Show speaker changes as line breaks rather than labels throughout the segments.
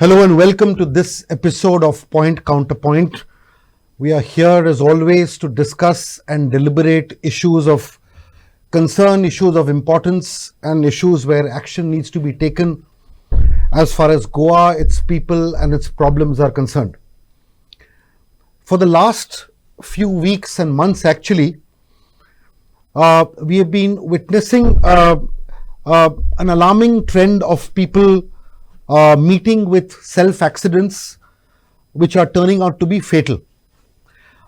Hello and welcome to this episode of Point Counterpoint. We are here as always to discuss and deliberate issues of concern, issues of importance, and issues where action needs to be taken as far as Goa, its people, and its problems are concerned. For the last few weeks and months, actually, we have been witnessing an alarming trend of people meeting with self-accidents which are turning out to be fatal.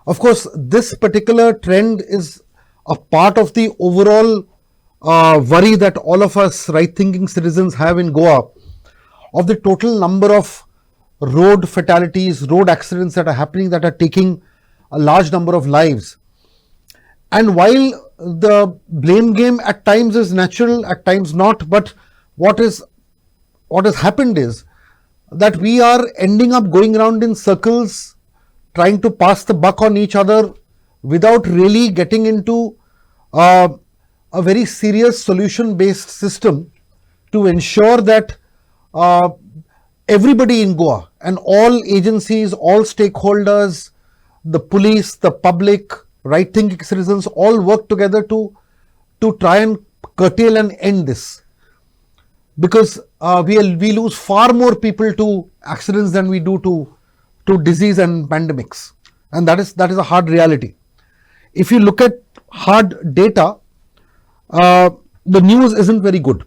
Of course, this particular trend is a part of the overall worry that all of us right-thinking citizens have in Goa of the total number of road fatalities, road accidents that are happening, that are taking a large number of lives. And while the blame game at times is natural, at times not, but what has happened is that we are ending up going around in circles, trying to pass the buck on each other without really getting into a very serious solution-based system to ensure that everybody in Goa and all agencies, all stakeholders, the police, the public, right-thinking citizens all work together to try and curtail and end this. Because we lose far more people to accidents than we do to disease and pandemics, and that is a hard reality. If you look at hard data, the news isn't very good.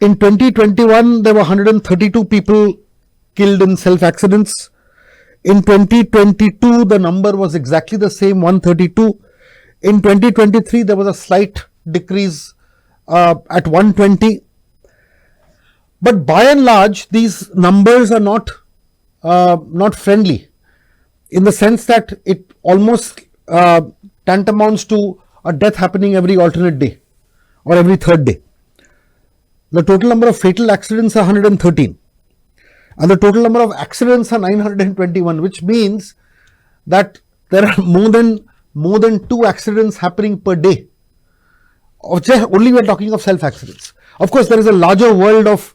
In 2021, there were 132 people killed in self-accidents. In 2022, the number was exactly the same, 132. In 2023, there was a slight decrease at 120. But by and large, these numbers are not friendly, in the sense that it almost tantamounts to a death happening every alternate day or every third day. The total number of fatal accidents are 113, and the total number of accidents are 921, which means that there are more than 2 accidents happening per day. Only we are talking of self-accidents. Of course, there is a larger world of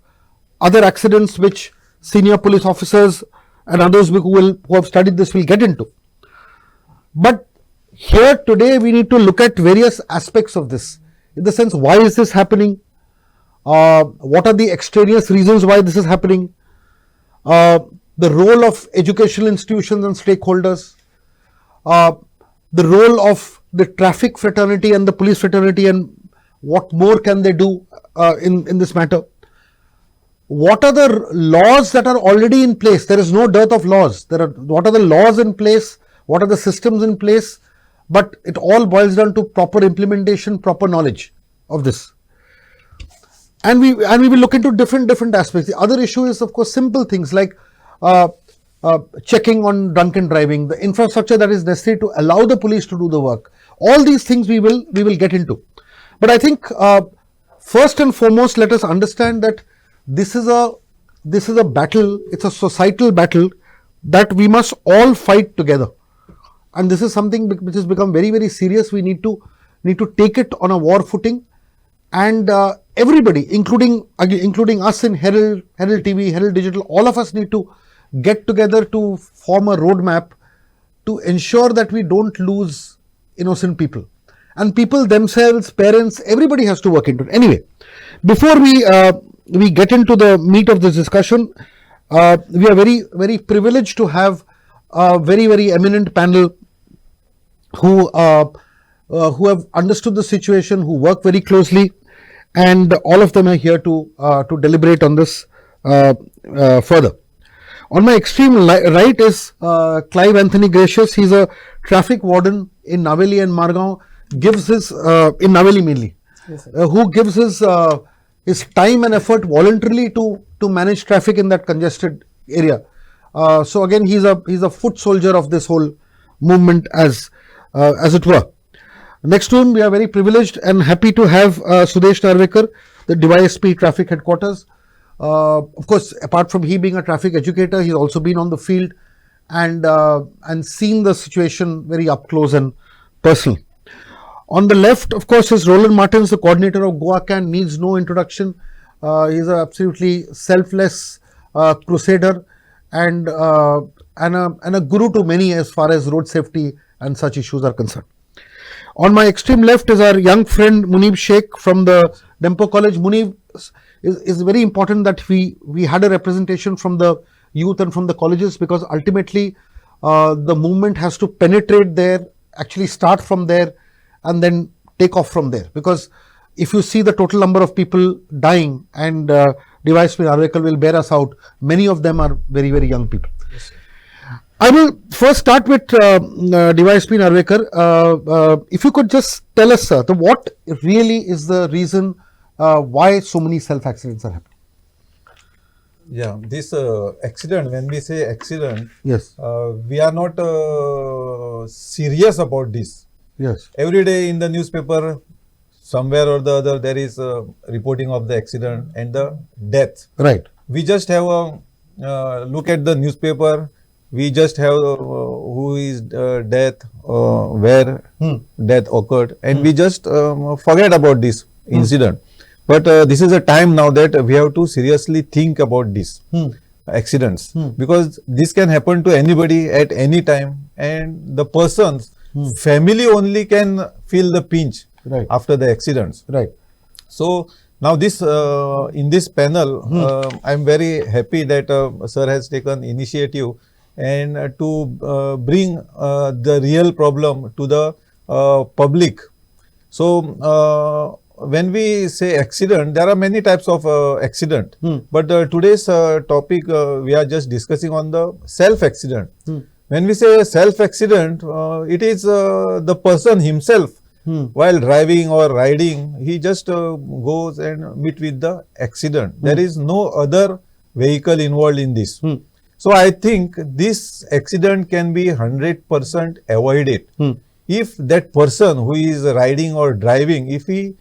other accidents which senior police officers and others who have studied this will get into. But here today we need to look at various aspects of this, in the sense, why is this happening? What are the extraneous reasons why this is happening? The role of educational institutions and stakeholders, the role of the traffic fraternity and the police fraternity, and what more can they do in this matter? What are the laws that are already in place? There is no dearth of laws. What are the laws in place? What are the systems in place? But it all boils down to proper implementation, proper knowledge of this. And we will look into different aspects. The other issue is, of course, simple things like checking on drunken driving, the infrastructure that is necessary to allow the police to do the work. All these things we will get into. But I think first and foremost, let us understand that this is a battle. It's a societal battle that we must all fight together. And this is something which has become very, very serious. We need to take it on a war footing, and everybody, including us in Herald TV, Herald Digital, all of us need to get together to form a roadmap to ensure that we don't lose innocent people. And people themselves, parents, everybody has to work into it. Anyway, before we get into the meat of this discussion, we are very, very privileged to have a very, very eminent panel who have understood the situation, who work very closely, and all of them are here to deliberate on this further. On my extreme right is Clive Anthony Gracious. He's a traffic warden in Naveli and Margao. Gives his in Naveli mainly, yes, who gives his time and effort voluntarily to manage traffic in that congested area. So again, he's a foot soldier of this whole movement, as it were. Next to him, we are very privileged and happy to have Sudesh Narvekar, the DYSP Traffic Headquarters. Of course, apart from he being a traffic educator, he's also been on the field and seen the situation very up close and personal. On the left, of course, is Roland Martins, the coordinator of Goa Can, needs no introduction. He's an absolutely selfless crusader and a guru to many as far as road safety and such issues are concerned. On my extreme left is our young friend Munib Sheikh from the Dempo College. Munib is very important that we had a representation from the youth and from the colleges, because ultimately the movement has to penetrate there, actually start from there and then take off from there. Because if you see the total number of people dying, and DYSP Narvekar will bear us out, many of them are very, very young people. Yes, I will first start with DYSP Narvekar. If you could just tell us, sir, what really is the reason why so many self-accidents are happening?
Yeah, this accident, when we say accident,
yes,
we are not serious about this.
Yes.
Every day in the newspaper, somewhere or the other, there is a reporting of the accident and the death.
Right.
We just have a look at the newspaper. We just have who is death, where death occurred, and we just forget about this incident. But this is a time now that we have to seriously think about this accidents, because this can happen to anybody at any time, and the person's family only can feel the pinch after the accidents.
Right.
So now this in this panel, I am very happy that sir has taken initiative and to bring the real problem to the public. So when we say accident, there are many types of accident, but today's topic we are just discussing on the self-accident. When we say self-accident, it is the person himself while driving or riding, he just goes and meet with the accident. There is no other vehicle involved in this. So I think this accident can be 100% avoided if that person who is riding or driving, if he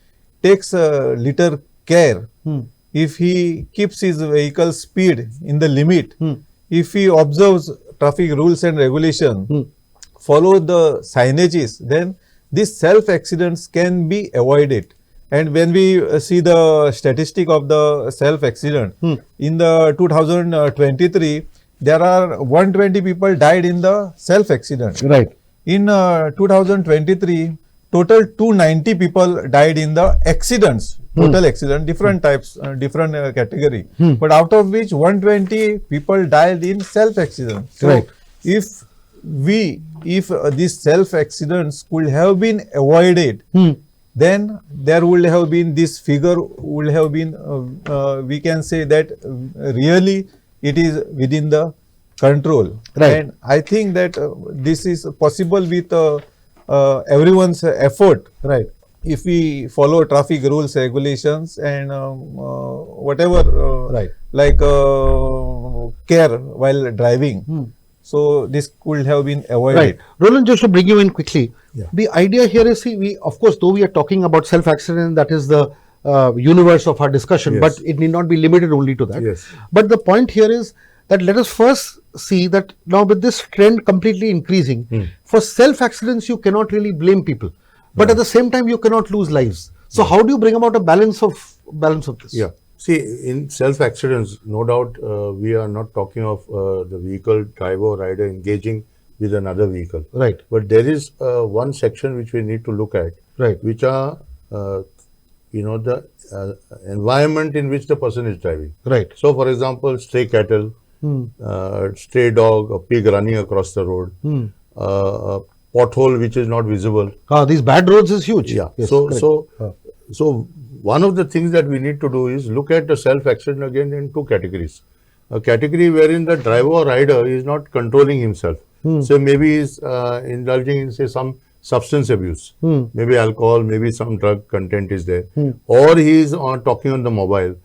takes a little care, if he keeps his vehicle speed in the limit, if he observes traffic rules and regulations, follow the signages, then these self-accidents can be avoided. And when we see the statistic of the self-accident, in the 2023, there are 120 people died in the self-accident.
Right.
In 2023, total 290 people died in the accidents, total accident, different types, different category. But out of which 120 people died in self-accident. So
Right.
if these self-accidents could have been avoided, then there would have been, this figure would have been, we can say that really it is within the control.
Right.
And I think that this is possible with everyone's effort.
Right.
If we follow traffic rules, regulations, and whatever, like care while driving. So this could have been avoided.
Right. Roland, just to bring you in quickly, the idea here is, see, we, of course, though we are talking about self-accident, that is the universe of our discussion, but it need not be limited only to that.
Yes.
But the point here is that let us first see that now with this trend completely increasing, for self-accidents you cannot really blame people, but at the same time you cannot lose lives. So how do you bring about a balance of this?
Yeah. See, in self-accidents, no doubt, we are not talking of the vehicle driver or rider engaging with another vehicle.
Right.
But there is one section which we need to look at, which are, the environment in which the person is driving.
Right.
So, for example, stray cattle, stray dog, a pig running across the road, a pothole which is not visible.
These bad roads is huge.
Yeah.
Yes,
So one of the things that we need to do is look at the self-accident again in two categories. A category wherein the driver or rider is not controlling himself. So maybe he's indulging in, say, some substance abuse, maybe alcohol, maybe some drug content is there, or he is talking on the mobile,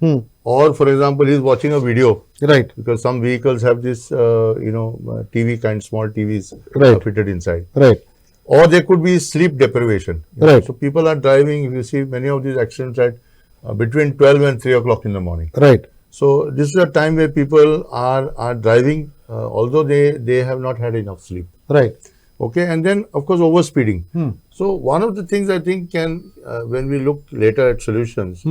or for example, he is watching a video.
Right.
Because some vehicles have this, TV kind, small TVs fitted inside.
Right.
Or there could be sleep deprivation.
Right.
So people are driving, if you see many of these accidents at between 12 and 3 o'clock in the morning.
Right.
So this is a time where people are driving, although they have not had enough sleep.
Right.
Okay, and then of course overspeeding. So one of the things I think can, when we look later at solutions,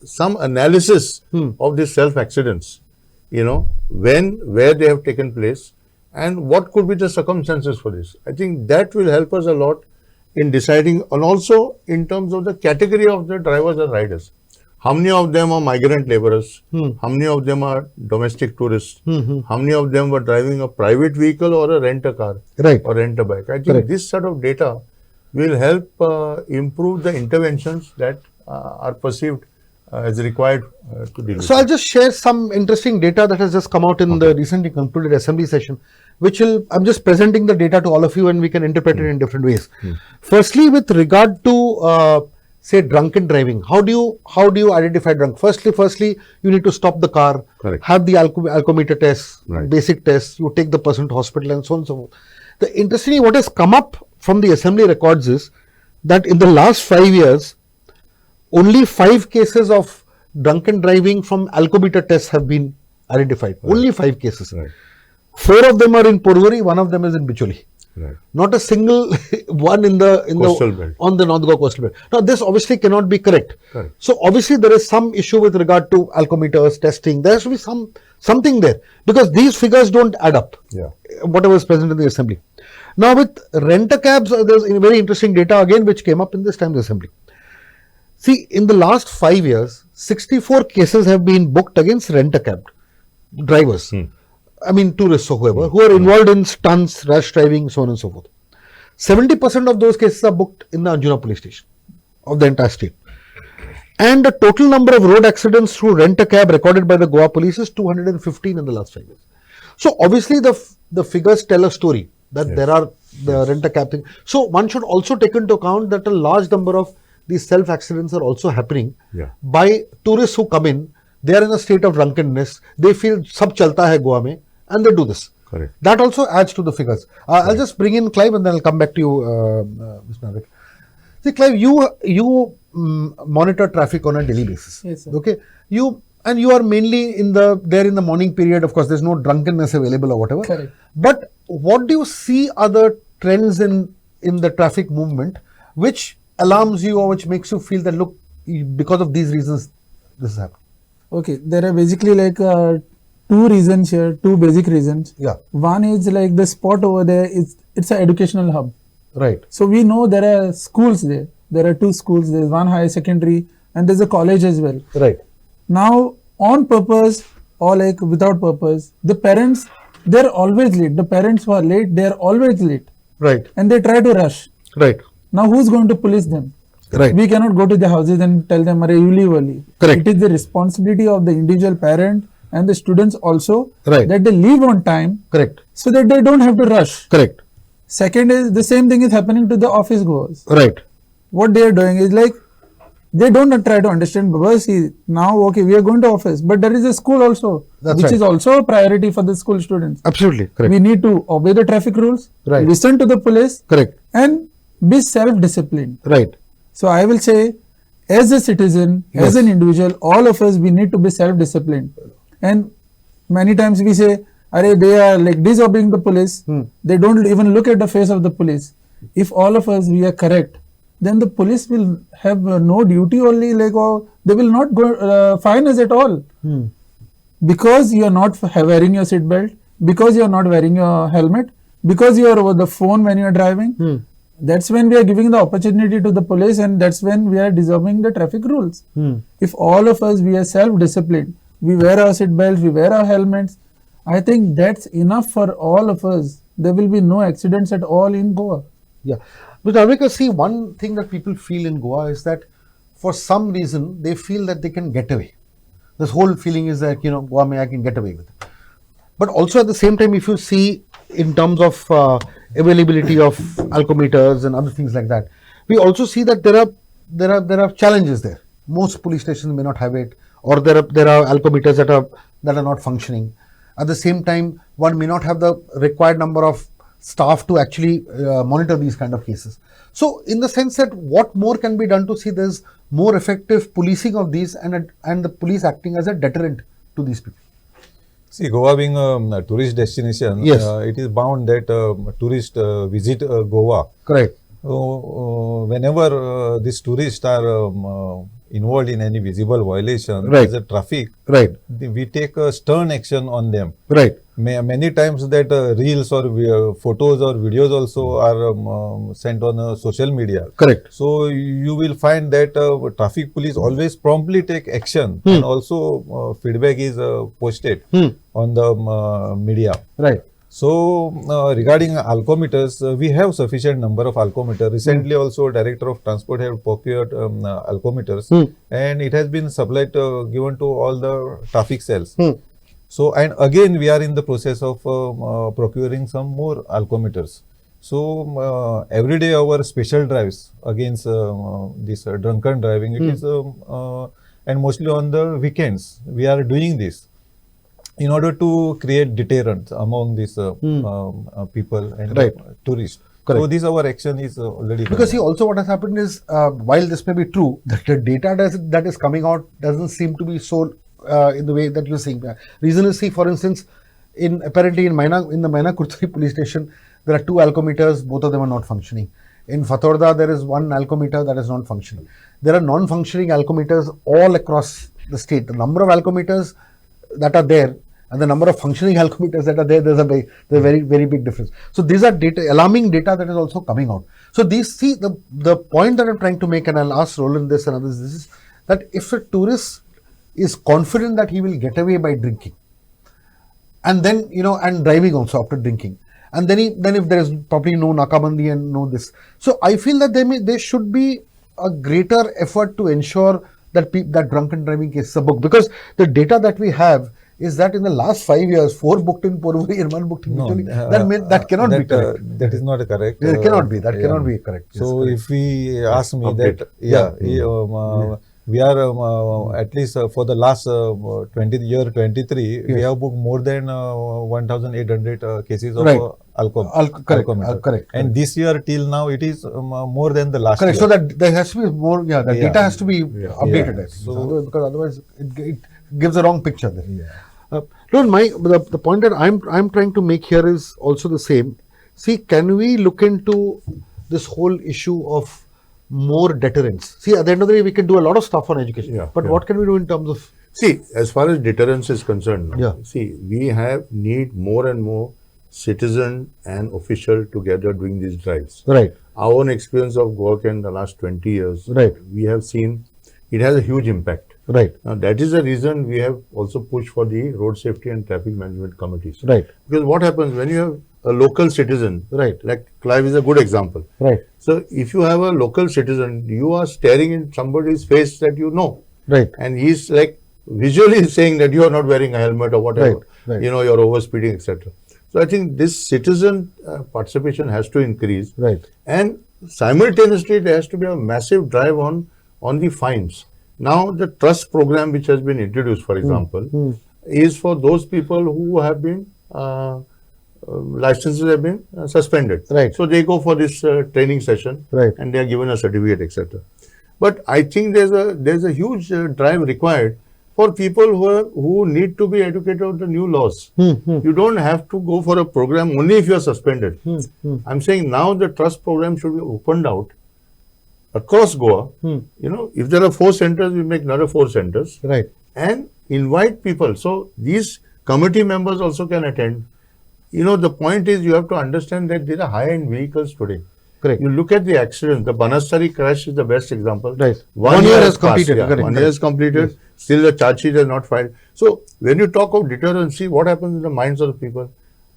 some analysis of these self accidents where they have taken place, and what could be the circumstances for this. I think that will help us a lot in deciding, and also in terms of the category of the drivers and riders. How many of them are migrant laborers? How many of them are domestic tourists? How many of them were driving a private vehicle or a rent-a-car
Right.
or rent-a-bike? I think
Correct.
this sort of data will help improve the interventions that are perceived as required to deal with
So I'll
it.
just share some interesting data that has just come out in the recently concluded assembly session, I'm just presenting the data to all of you and we can interpret it in different ways. Firstly, with regard to say drunken driving, how do you identify drunk? Firstly, you need to stop the car,
Correct.
have the alcometer test,
Right.
basic tests, you take the person to hospital and so on and so forth. Interestingly, what has come up from the assembly records is that in the last 5 years, only 5 cases of drunken driving from alcometer tests have been identified. Only 5 cases.
Right.
4 of them are in Porvorim, 1 of them is in Bicholi.
Right.
Not a single one in the
Coastal belt.
on the North Goa coastal belt. Now, this obviously cannot be correct.
Correct.
So, obviously, there is some issue with regard to alcometers, testing. There has to be something there because these figures don't add up.
Yeah.
Whatever is present in the assembly. Now, with rent-a-cabs, there's very interesting data again which came up in this time's assembly. See, in the last 5 years, 64 cases have been booked against rent-a-cab drivers. I mean, tourists or whoever, who are involved in stunts, rash driving, so on and so forth. 70% of those cases are booked in the Anjuna police station of the entire state. And the total number of road accidents through rent-a-cab recorded by the Goa police is 215 in the last 5 years. So, obviously, the figures tell a story that there are the rent-a-cab thing. So, one should also take into account that a large number of these self-accidents are also happening by tourists who come in. They are in a state of drunkenness. They feel sab chalta hai Goa mein, and they do this.
Correct.
That also adds to the figures. I'll just bring in Clive and then I'll come back to you, Mr. Navik. See, Clive, you monitor traffic on a daily basis.
Yes, sir.
Okay. You are mainly in the morning period. Of course, there's no drunkenness available or whatever.
Correct.
But what do you see are the trends in the traffic movement which alarms you or which makes you feel that look, because of these reasons, this is happening?
Okay, there are basically like 2 reasons here, 2 basic reasons.
Yeah.
One is like the spot over there it's an educational hub.
Right.
So we know there are schools there. There are 2 schools. There's one higher secondary and there's a college as well.
Right.
Now, on purpose or like without purpose, the parents, they're always late. The parents who are late, they're always late
Right.
and they try to rush.
Right.
Now, who's going to police them?
Right.
We cannot go to the houses and tell them, "Arey, you leave early."
Correct.
It is the responsibility of the individual parent and the students also
Right.
that they leave on time
Correct.
so that they don't have to rush.
Correct.
Second is the same thing is happening to the office goers.
Right.
What they are doing is like they don't try to understand, because see, now okay, we are going to office, but there is a school also,
That's
which
right.
is also a priority for the school students.
Absolutely. Correct.
We need to obey the traffic rules,
Right.
listen to the police,
Correct.
and be self-disciplined.
Right.
So I will say, as a citizen, as an individual, all of us, we need to be self-disciplined. And many times we say, "Arey, they are like disobeying the police. They don't even look at the face of the police." If all of us we are correct, then the police will have no duty only, like, or they will not go fine us at all. Because you are not wearing your seat belt, because you are not wearing your helmet, because you are over the phone when you are driving. That's when we are giving the opportunity to the police, and that's when we are disobeying the traffic rules. If all of us, we are self-disciplined, we wear our seat belts, we wear our helmets, I think that's enough for all of us. There will be no accidents at all in Goa.
Yeah. But Avika, see, one thing that people feel in Goa is that for some reason they feel that they can get away. This whole feeling is that, Goa mein I can get away with it. But also at the same time, if you see in terms of availability of alcometers and other things like that, we also see that there are challenges there. Most police stations may not have it, or there are alcometers that are not functioning. At the same time, one may not have the required number of staff to actually monitor these kind of cases. So, in the sense that what more can be done to see there's more effective policing of these and the police acting as a deterrent to these people.
See, Goa being a tourist destination,
Yes.
it is bound that tourists visit Goa.
Correct.
Whenever these tourists are involved in any visible violation
Right.
as a traffic,
Right.
we take a stern action on them.
Right.
Many times that reels or photos or videos also are sent on social media.
Correct.
So you will find that traffic police always promptly take action, and also feedback is posted on the media.
Right.
So regarding alcometers, we have sufficient number of alcometers. Recently also Director of Transport have procured alcometers, and it has been supplied, given to all the traffic cells. So, and again we are in the process of procuring some more alcometers. So every day our special drives against this drunken driving, it is and mostly on the weekends we are doing this in order to create deterrent among these people and
Right.
tourists.
Correct.
So this our action is already
Because see,
going on.
also what has happened is, while this may be true, that the data that is coming out doesn't seem to be so in the way that you're saying. Reason is, see, for instance, apparently in the Maina Kurturi police station, there are 2 alcometers, both of them are not functioning. In Fatorda, there is 1 alcometer that is not functioning. There are non-functioning alcometers all across the state. The number of alcometers that are there and the number of functioning alcometers that are there, there's a very, very big difference. So these are alarming data that is also coming out. So these, see, the point that I'm trying to make, and I'll ask Roland this and others, this is that if a tourist is confident that he will get away by drinking, and then, and driving also after drinking, and then if there is probably no nakabandi and no this. So I feel that there should be a greater effort to ensure that that drunken driving cases are booked, because the data that we have is that in the last 5 years, 4 booked in Porvorim and 1 booked in Bicholi. That cannot be correct.
That is not correct.
It cannot be. That cannot be correct.
So
Yes,
if we ask me
Update.
that, we are at least for the last 23, we have booked more than 1,800 cases of
Right. Correct.
alcometer.
Correct.
And this year till now it is more than the last
correct.
year.
So that there has to be more. Yeah, the
Yeah.
data has to be updated.
Yeah.
I think.
So-
Because otherwise it gives a wrong picture there.
Yeah.
No, the point that I'm trying to make here is also the same. See, can we look into this whole issue of more deterrence? See, at the end of the day, we can do a lot of stuff on education,
Yeah,
but
yeah.
what can we do in terms of?
See, as far as deterrence is concerned,
Yeah.
see, we need more and more citizen and official together doing these drives.
Right.
Our own experience of work in the last 20 years,
Right.
we have seen it has a huge impact.
Right.
Now, that is the reason we have also pushed for the road safety and traffic management committees.
Right.
Because what happens when you have a local citizen,
Right.
like Clive is a good example.
Right.
So, if you have a local citizen, you are staring in somebody's face that you know,
Right.
and he's like visually saying that you are not wearing a helmet or whatever,
Right.
you know, you're overspeeding, etc. So, I think this citizen participation has to increase,
Right.
and simultaneously there has to be a massive drive on the fines. Now, the trust program which has been introduced, for example, is for those people who have been licenses have been suspended.
Right.
So they go for this training session,
Right.
and they are given a certificate, etc. But I think there's a huge drive required for people who need to be educated on the new laws. You don't have to go for a program only if you are suspended. I'm saying now the trust program should be opened out across Goa. You know, if there are 4 centers, we make another 4 centers
Right.
and invite people. So these committee members also can attend. You know, the point is you have to understand that there are high-end vehicles today.
Correct.
You look at the accident. The Banastari crash is the best example.
Right.
1 year has
completed.
passed,
Correct,
1 year has completed. Still the charge sheet is not filed. So when you talk of deterrence, see what happens in the minds of the people.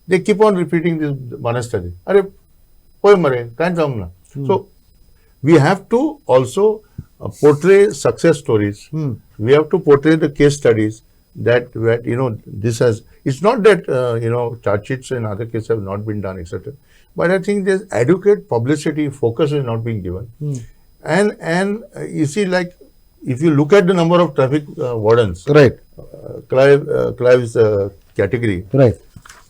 They keep on repeating this Banastari. Are koi mare, kahin jaum na. So we have to also portray success stories. We have to portray the case studies that you know, this has. It's not that you know, charge sheets in other cases have not been done, etc. But I think there's adequate publicity. Focus is not being given, and you see, like if you look at the number of traffic wardens,
Right.
Clive's category,
Right.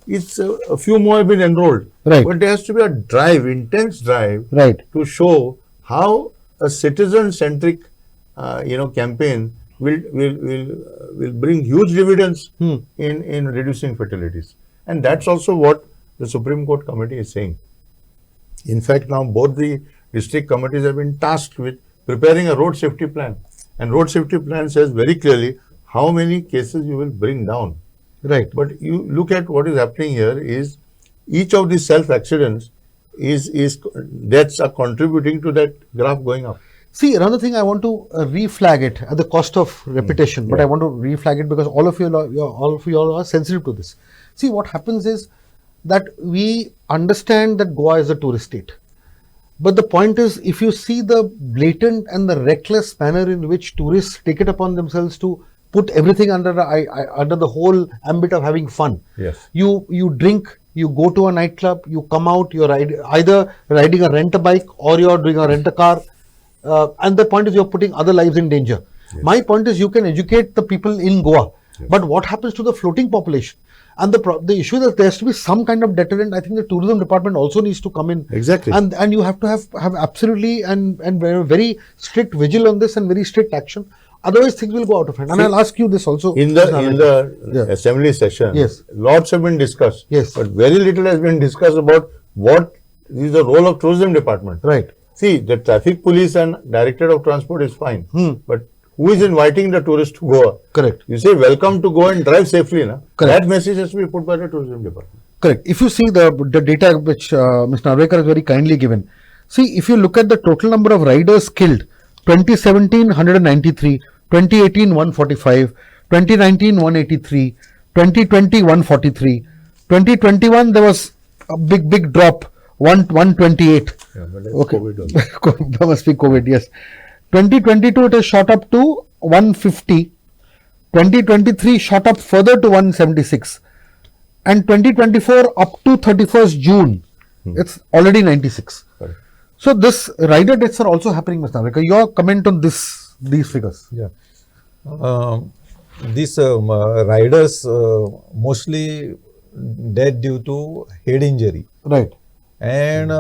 it's a few more have been enrolled.
Right.
But there has to be a drive, intense drive,
Right.
to show how a citizen-centric, you know, campaign will bring huge dividends in reducing fatalities, and that's also what the Supreme Court committee is saying. In fact, now both the district committees have been tasked with preparing a road safety plan. And road safety plan says very clearly how many cases you will bring down.
Right.
But you look at what is happening here is each of these self accidents is deaths are contributing to that graph going up.
See, another thing I want to reflag it at the cost of repetition, but I want to reflag it because all of you all are sensitive to this. See, what happens is that we understand that Goa is a tourist state. But the point is, if you see the blatant and the reckless manner in which tourists take it upon themselves to put everything under the whole ambit of having fun.
Yes.
You drink, you go to a nightclub, you come out, you're either riding a rent-a-bike or you're doing a rent-a-car. And the point is you're putting other lives in danger.
Yes.
My point is you can educate the people in Goa, but what happens to the floating population? And the issue is that there has to be some kind of deterrent. I think the tourism department also needs to come in.
Exactly.
And you have to have absolutely and very strict vigil on this and very strict action. Otherwise things will go out of hand. And I'll ask you this also.
In the assembly session,
Yes.
lots have been discussed.
Yes.
But very little has been discussed about what is the role of tourism department.
Right.
See, the traffic police and directorate of transport is fine. But who is inviting the tourists to Goa?
Correct.
You say welcome to go and drive safely. Na?
Correct.
That message has to be put by the tourism department.
Correct. If you see the data which Ms. Narvekar has very kindly given, see, if you look at the total number of riders killed, 2017 193, 2018 145, 2019 183, 2020 143, 2021 there was a big drop, 128.
Yeah, but that's
Okay.
COVID also.
That must be COVID, yes. 2022 it has shot up to 150. 2023 shot up further to 176. And 2024 up to 31st June, it's already 96.
Correct.
So this rider deaths are also happening, Mr. Narvekar. Your comment on these figures?
Yeah. These riders mostly dead due to head injury.
Right.
And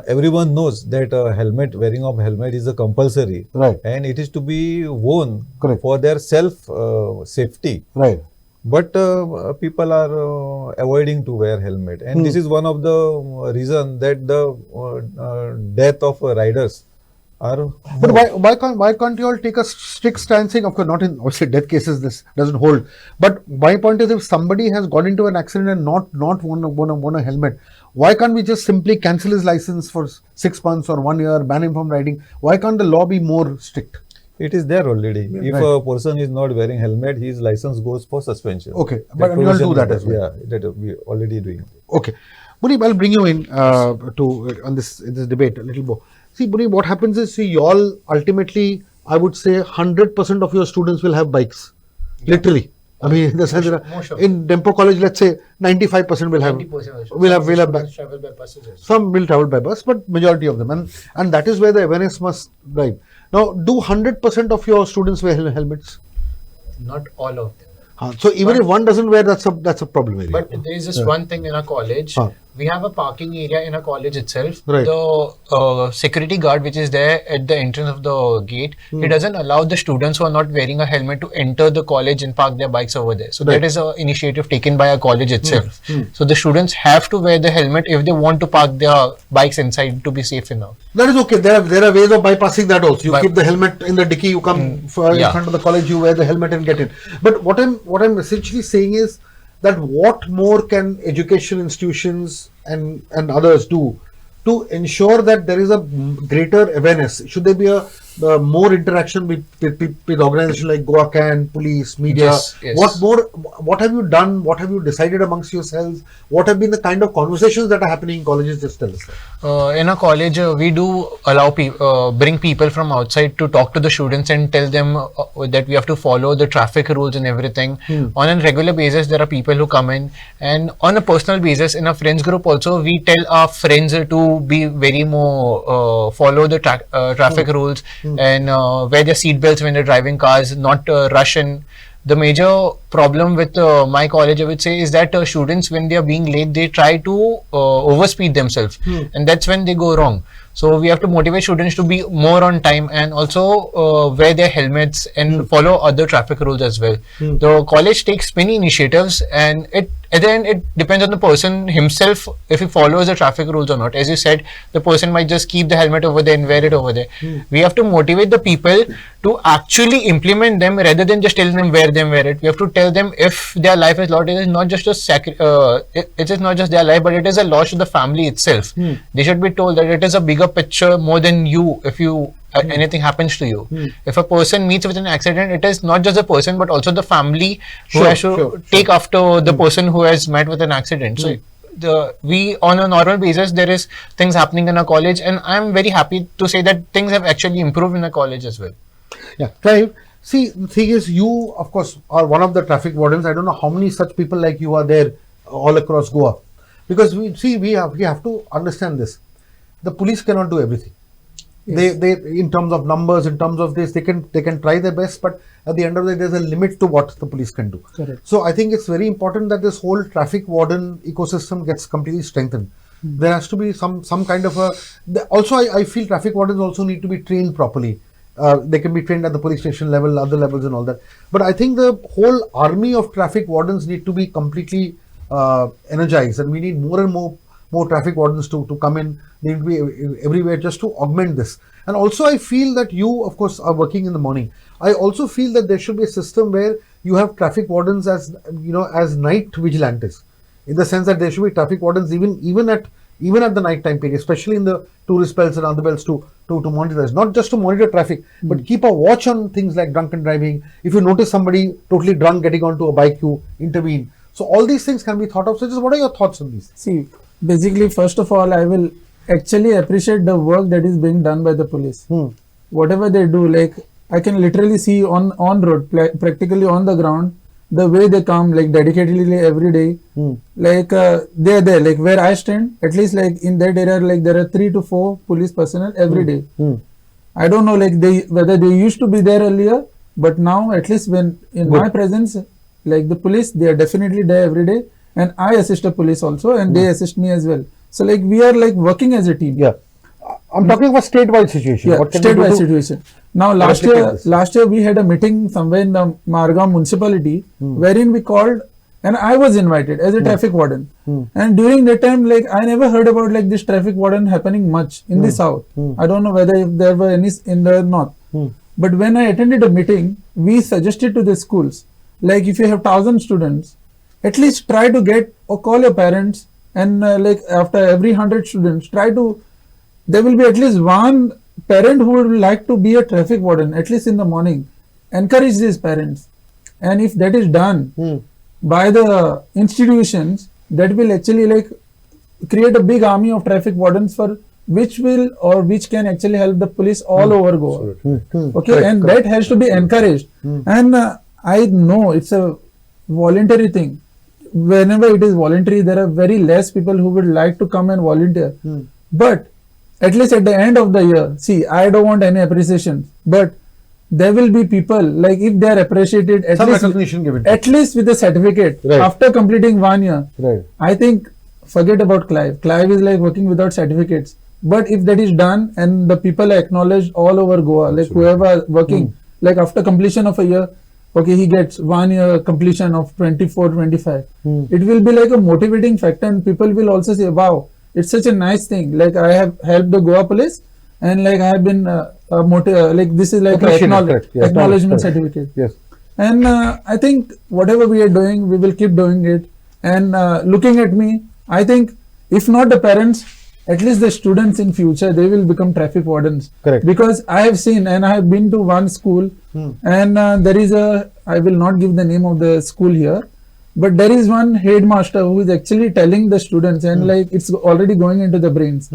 everyone knows that wearing of helmet is a compulsory.
Right.
And it is to be worn
Correct.
for their self safety.
Right.
But people are avoiding to wear helmet, and this is one of the reason that the death of riders are.
But why can't you all take a strict stance saying, of course, not in obviously death cases this doesn't hold, but my point is if somebody has got into an accident and not worn a helmet, why can't we just simply cancel his license for 6 months or 1 year, ban him from riding? Why can't the law be more strict?
It is there already. If
Right.
a person is not wearing helmet, his license goes for suspension.
Okay, but we will do that as well.
Yeah, that we already doing.
Okay. Munib, I'll bring you in on this debate a little more. See, Munib, what happens is, see, you all ultimately, I would say 100% of your students will have bikes. Literally. I mean, in the sense that
Most of
in Dempo College, let's say 95% will have.
90%
Will have
travel by buses as well.
Some will travel by bus, but majority of them. And that is where the awareness must drive. Now, do 100% of your students wear helmets?
Not all of them.
So even if one doesn't wear, that's a problem area.
But there is just one thing in our college. We have a parking area in our college itself.
Right.
The security guard which is there at the entrance of the gate, he doesn't allow the students who are not wearing a helmet to enter the college and park their bikes over there. So that is an initiative taken by our college itself. So the students have to wear the helmet if they want to park their bikes inside to be safe enough.
That is okay. There are ways of bypassing that also. You keep the helmet in the dicky, you come in front of the college, you wear the helmet and get in. But what I'm essentially saying is that what more can education institutions and others do to ensure that there is a greater awareness? Should there be a more interaction with organizations like Goa Can, police, media?
Yes, yes.
What have you done? What have you decided amongst yourselves? What have been the kind of conversations that are happening in colleges? Just tell us that.
In our college, we do allow bring people from outside to talk to the students and tell them that we have to follow the traffic rules and everything. On a regular basis, there are people who come in, and on a personal basis, in a friends group also, we tell our friends to be very more follow the traffic rules and wear their seat belts when they're driving cars, not rush in. The major problem with my college, I would say, is that students, when they are being late, they try to overspeed themselves, and that's when they go wrong. So we have to motivate students to be more on time and also wear their helmets and follow other traffic rules as well. The college takes many initiatives, and at the end, it depends on the person himself if he follows the traffic rules or not. As you said, the person might just keep the helmet over there and wear it over there. We have to motivate the people to actually implement them rather than just telling them wear it. We have to tell them if their life is lost, it is not just it is not just their life, but it is a loss to the family itself. They should be told that it is a bigger picture more than you. If you anything happens to you, if a person meets with an accident, it is not just the person but also the family who has to take after the person who has met with an accident. So we on a normal basis, there is things happening in our college, and I'm very happy to say that things have actually improved in the college as well.
Yeah, Clive. See, the thing is, you of course are one of the traffic wardens. I don't know how many such people like you are there all across Goa, because we have to understand this. The police cannot do everything.
Yes.
They in terms of numbers, in terms of this, they can try their best, but at the end of the day, there's a limit to what the police can do.
Correct.
So I think it's very important that this whole traffic warden ecosystem gets completely strengthened. There has to be some kind of a. Also, I feel traffic wardens also need to be trained properly. They can be trained at the police station level, other levels, and all that. But I think the whole army of traffic wardens need to be completely energized, and we need more and more traffic wardens to come in. They need to be everywhere just to augment this. And also, I feel that you, of course, are working in the morning. I also feel that there should be a system where you have traffic wardens as as night vigilantes, in the sense that there should be traffic wardens even at the night time period, especially in the tourist belts and other belts to monitor this. Not just to monitor traffic, but keep a watch on things like drunken driving. If you notice somebody totally drunk getting onto a bike, you intervene. So all these things can be thought of. So just what are your thoughts on these?
See, basically, first of all, I will actually appreciate the work that is being done by the police. Whatever they do, like I can literally see on road, practically on the ground, the way they come, like dedicatedly every day. Like they're there, like where I stand, at least like in that area, like there are 3 to 4 police personnel every day. I don't know, like whether they used to be there earlier, but now at least when in my presence, like the police, they are definitely there every day, and I assist the police also, and they assist me as well. So like we are like working as a team.
Yeah, I'm talking about statewide situation.
Yeah,
What can we do
statewide
to
situation. Now
replicate this?
last year we had a meeting somewhere in the Margam municipality wherein we called, and I was invited as a traffic warden. And during that time, like I never heard about like this traffic warden happening much in the south. I don't know whether if there were any in the north. But when I attended a meeting, we suggested to the schools, like if you have 1,000 students, at least try to get or call your parents, and like after every 100 students, there will be at least one parent who would like to be a traffic warden, at least in the morning. Encourage these parents. And if that is done by the institutions, that will actually like create a big army of traffic wardens which can actually help the police all over Goa. Okay,
Correct,
and
correct.
that has to be encouraged. And I know it's a voluntary thing. Whenever it is voluntary, there are very less people who would like to come and volunteer. But at least at the end of the year, see, I don't want any appreciation, but there will be people, like if they are appreciated,
Some recognition given.
at least with a certificate
Right.
after completing 1 year.
Right.
I think, forget about Clive. Clive is like working without certificates. But if that is done and the people are acknowledged all over Goa, like whoever are working, like after completion of a year, okay, he gets 1 year completion of 24, 25. It will be like a motivating factor, and people will also say, wow, it's such a nice thing. Like I have helped the Goa police, and like I have been like this is like
Appreciated,
an
correct. Yeah,
acknowledgement
correct.
certificate.
Yes.
And I think whatever we are doing, we will keep doing it. And looking at me, I think if not the parents, at least the students in future, they will become traffic wardens.
Correct.
Because I have seen, and I have been to one school, and there is I will not give the name of the school here, but there is one headmaster who is actually telling the students, and like it's already going into the brains.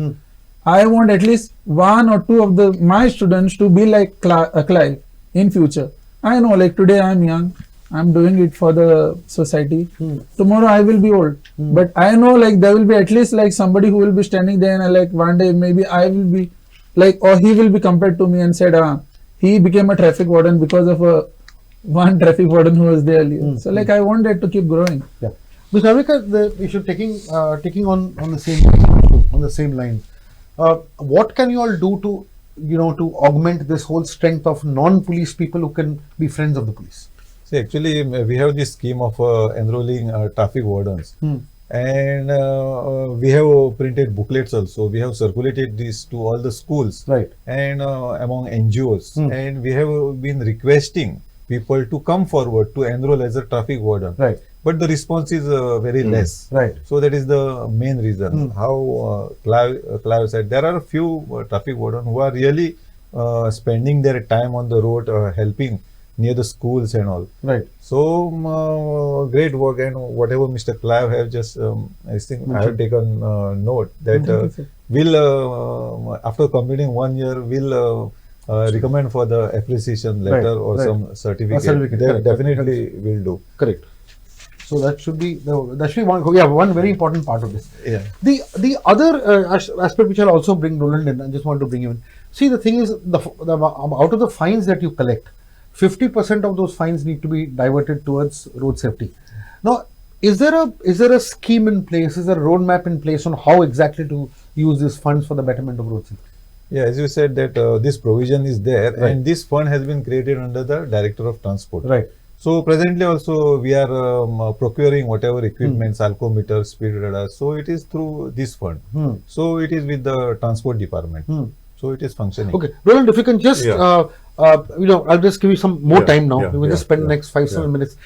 I want at least 1 or 2 of my students to be like Clive in future. I know, like today I am young, I'm doing it for the society. Tomorrow I will be old, but I know like there will be at least like somebody who will be standing there, and like one day maybe I will be like, or he will be compared to me and said, he became a traffic warden because of one traffic warden who was there earlier. So like I want that to keep growing.
Yeah. Ms. Navika, the issue taking on the same line. What can you all do to augment this whole strength of non-police people who can be friends of the police?
See, actually, we have this scheme of enrolling traffic wardens. And we have printed booklets also. We have circulated this to all the schools
Right.
and among NGOs. And we have been requesting people to come forward to enroll as a traffic warden.
Right.
But the response is very less.
Right.
So that is the main reason. How Clive said, there are a few traffic wardens who are really spending their time on the road, helping near the schools and all.
Right.
So great work, and whatever Mr. Clive have just, I think I have taken note that we'll after completing 1 year, we'll recommend for the appreciation letter
Right,
or
right.
some certificate.
certificate,
They
correct,
definitely will do.
Correct. So that should be one very important part of this.
Yeah.
The other aspect which I'll also bring Roland in, I just want to bring you in. See, the thing is, the out of the fines that you collect, 50% of those fines need to be diverted towards road safety. Now, is there a scheme in place? Is there a roadmap in place on how exactly to use these funds for the betterment of road safety?
Yeah, as you said that this provision is there,
Right.
and this fund has been created under the Director of Transport.
Right.
So presently also we are procuring whatever equipments, alcometer, speed radar. So it is through this fund. So it is with the Transport Department. So it is functioning.
Okay, Roland, if you can just,
Yeah.
I'll just give you some more
Yeah,
time now.
yeah,
We will just
yeah,
spend the
yeah,
next 5-7
yeah.
minutes.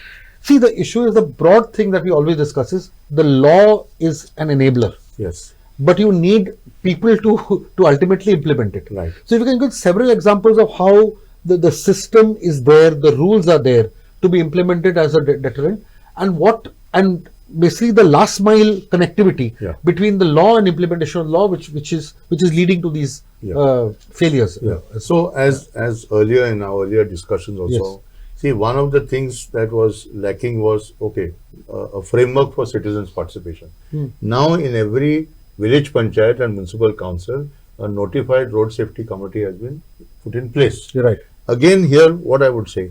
See, the issue is the broad thing that we always discuss is the law is an enabler,
Yes.
but you need people to ultimately implement it.
Right.
So if you can give several examples of how the system is there, the rules are there to be implemented as a deterrent, and basically the last mile connectivity
Yeah.
between the law and implementation of law, which is leading to these failures.
Yeah. So as earlier in our earlier discussions also, see, one of the things that was lacking was a framework for citizens' participation. Now in every village panchayat and municipal council, a notified road safety committee has been put in place.
You're right.
Again, here what I would say,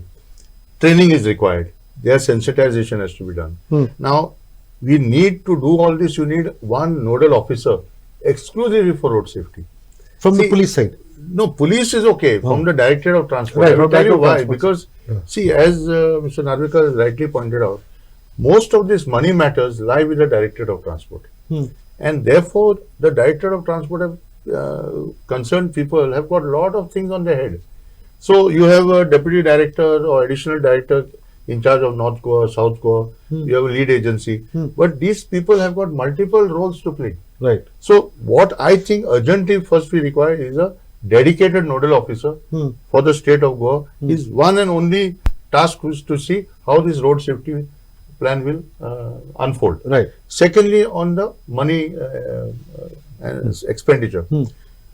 training is required. Their sensitization has to be done. Now, we need to do all this. You need one nodal officer exclusively for road safety.
From the
See,
police side.
No, police is okay. From the Directorate of Transport.
Right,
I will
from
tell you
Directorate of
why.
Transport.
Because, see, as Mr. Narvekar has rightly pointed out, most of these money matters lie with the Directorate of Transport. And therefore, the Directorate of Transport have concerned people have got a lot of things on their head. So, you have a Deputy Director or Additional Director in charge of North Goa, South Goa. You have a lead agency. But these people have got multiple roles to play.
Right.
So, what I think urgently first we require is a dedicated nodal officer for the state of Goa. His one and only task is to see how this road safety plan will unfold.
Right.
Secondly, on the money expenditure.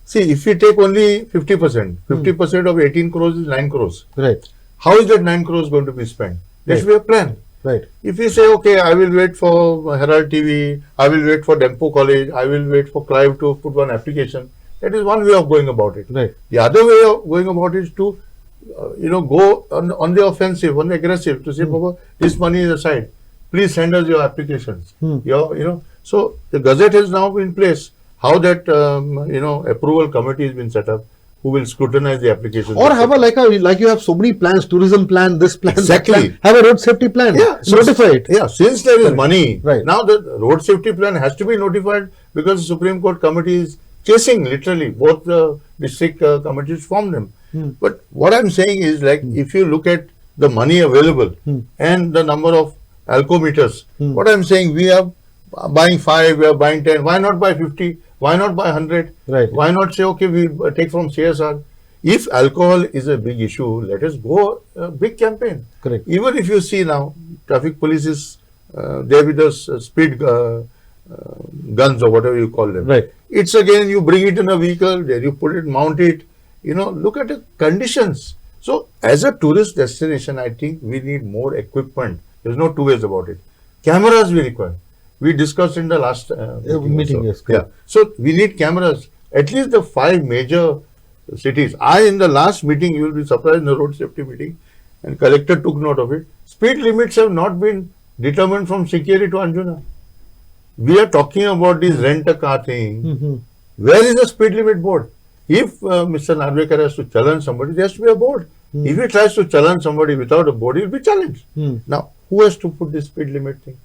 See, if we take only 50%, 50% of 18 crores is 9 crores.
Right.
How is that 9 crores going to be spent? There should be a plan.
Right.
If we say, okay, I will wait for Herald TV, I will wait for Dempo College, I will wait for Clive to put one application, that is one way of going about it.
Right.
The other way of going about it is to, go on the offensive, on the aggressive, to say, Baba, this money is aside. Please send us your applications. So the Gazette has now been in place. How that, approval committee has been set up, who will scrutinize the applications.
Or have like you have so many plans, tourism plan, this plan,
Exactly.
that plan. Have a road safety plan.
Yeah,
Notify it.
Yeah, since there is money,
Right.
now the road safety plan has to be notified because the Supreme Court committee is chasing literally both the district committees from them. But what I'm saying is, like, if you look at the money available and the number of alcometers, what I'm saying, we are buying 5, we are buying 10, why not buy 50? Why not buy 100?
Right.
Why not say, okay, we take from CSR? If alcohol is a big issue, let us go a big campaign.
Correct.
Even if you see now, traffic police is there with us speed guns or whatever you call them.
Right.
It's again, you bring it in a vehicle, there you put it, mount it, look at the conditions. So as a tourist destination, I think we need more equipment. There's no two ways about it. Cameras we require. We discussed in the last
meeting,
also.
yes,
Yeah.
correct.
So we need cameras. At least the 5 major cities. In the last meeting, you will be surprised in the road safety meeting, and collector took note of it. Speed limits have not been determined from Sikeri to Anjuna. We are talking about this rent-a-car thing. Where is the speed limit board? If Mr. Narvekar has to challenge somebody, there has to be a board. If he tries to challenge somebody without a board, he'll be challenged. Now, who has to put this speed limit thing?